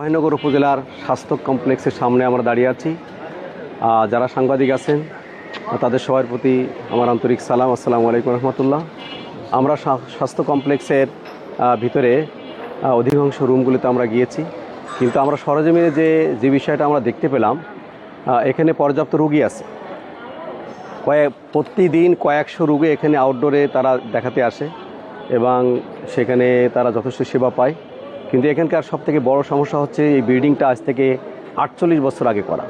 অভয়নগর উপজেলার স্বাস্থ্য কমপ্লেক্সের সামনে আমরা দাঁড়িয়ে আছি। যারা সাংবাদিক আছেন তাদের সবার প্রতি আমার আন্তরিক সালাম, আসসালামু আলাইকুম রহমতুল্লাহ। আমরা স্বাস্থ্য কমপ্লেক্সের ভিতরে অধিকাংশ রুমগুলিতে আমরা গিয়েছি, কিন্তু আমরা সরজমিনে যে বিষয়টা আমরা দেখতে পেলাম, এখানে পর্যাপ্ত রোগী আছে। প্রতিদিন কয়েকশো রোগী এখানে আউটডোরে তারা দেখাতে আসে এবং সেখানে তারা যথেষ্ট সেবা পায়। কিন্তু এখানকার সবথেকে বড় সমস্যা হচ্ছে এই বিল্ডিংটা আজ থেকে 48 বছর আগে করা।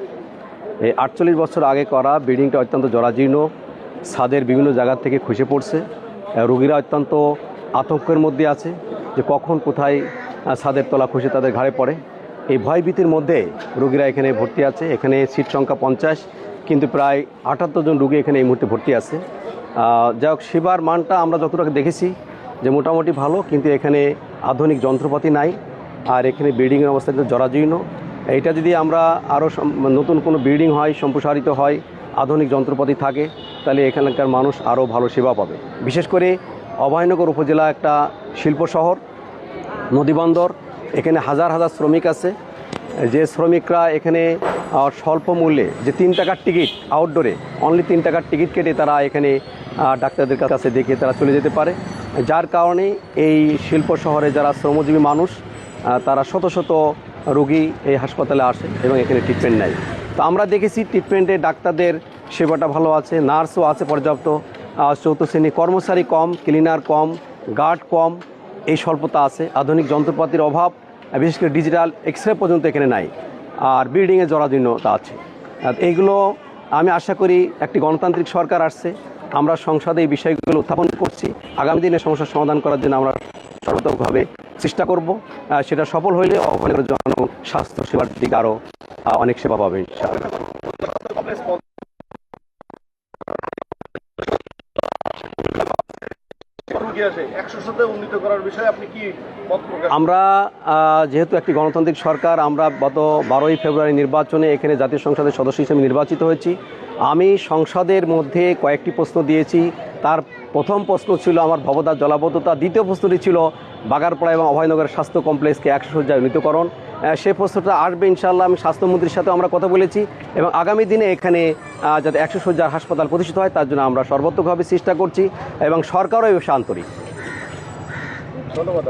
এই 48 বছর আগে করা বিল্ডিংটা অত্যন্ত জরাজীর্ণ, ছাদের বিভিন্ন জায়গা থেকে খসে পড়ছে। রোগীরা অত্যন্ত আতঙ্কের মধ্যে আছে যে কখন কোথায় ছাদের তলা খসে তাদের ঘাড়ে পড়ে। এই ভয়ভীতির মধ্যে রোগীরা এখানে ভর্তি আছে। এখানে সিট সংখ্যা 50, কিন্তু প্রায় 78 জন রোগী এখানে এই মুহূর্তে ভর্তি আছে। যাই হোক, সেবার মানটা আমরা যতটুকু দেখেছি যে মোটামুটি ভালো, কিন্তু এখানে আধুনিক যন্ত্রপাতি নাই, আর এখানে বিল্ডিংয়ের অবস্থা কিন্তু জরাজীর্ণ। এইটা যদি আমরা আরও নতুন কোনো বিল্ডিং হয়, সম্প্রসারিত হয়, আধুনিক যন্ত্রপাতি থাকে, তাহলে এখানকার মানুষ আরও ভালো সেবা পাবে। বিশেষ করে অভয়নগর উপজেলা একটা শিল্প শহর, নদীবন্দর, এখানে হাজার হাজার শ্রমিক আছে। যে শ্রমিকরা এখানে স্বল্প মূল্যে যে 3 টাকার টিকিট, আউটডোরে অনলি 3 টাকার টিকিট কেটে তারা এখানে ডাক্তারদের কাছে দেখে তারা চলে যেতে পারে। যার কারণে এই শিল্প শহরে যারা শ্রমজীবী মানুষ, তারা শত শত রোগী এই হাসপাতালে আসে এবং এখানে ট্রিটমেন্ট নেয়। তো আমরা দেখেছি ট্রিটমেন্টে ডাক্তারদের সেবাটা ভালো আছে, নার্সও আছে পর্যাপ্ত, চতুর্থ শ্রেণী কর্মচারী কম, ক্লিনার কম, গার্ড কম, এই স্বল্পতা আছে। আধুনিক যন্ত্রপাতির অভাব, বিশেষ করে ডিজিটাল এক্সরে পর্যন্ত এখানে নাই, আর বিল্ডিংয়ে জরাজীর্ণতা আছে। এইগুলো আমি আশা করি একটি গণতান্ত্রিক সরকার আসছে, আমরা সংসদে এই বিষয়গুলো উত্থাপন করছি। আগামী দিনে সমস্যার সমাধান করার জন্য আমরা সর্বাত্মকভাবে চেষ্টা করব। সেটা সফল হইলে অনেক স্বাস্থ্য সেবার দিকে আরও অনেক সেবা পাবে ইনশাআল্লাহ। আমরা যেহেতু একটি গণতান্ত্রিক সরকার, আমরা গত 12ই ফেব্রুয়ারি নির্বাচনে এখানে জাতীয় সংসদের সদস্য হিসেবে নির্বাচিত হয়েছি। আমি সংসদের মধ্যে কয়েকটি প্রশ্ন দিয়েছি। তার প্রথম প্রশ্ন ছিল আমার ভবদাহ জলাবদ্ধতা, দ্বিতীয় প্রশ্নটি ছিল বাগারপাড়া এবং অভয়নগরের স্বাস্থ্য কমপ্লেক্সকে 100 শয্যায় উন্নীতকরণ। সে প্রশ্নটা আসবে ইনশাআল্লাহ। আমি স্বাস্থ্যমন্ত্রীর সাথেও আমরা কথা বলেছি এবং আগামী দিনে এখানে যাতে 100 শয্যার হাসপাতাল প্রতিষ্ঠিত হয় তার জন্য আমরা সর্বাত্মকভাবে চেষ্টা করছি এবং সরকারও এই বিষয়ে আন্তরিক। ধন্যবাদ।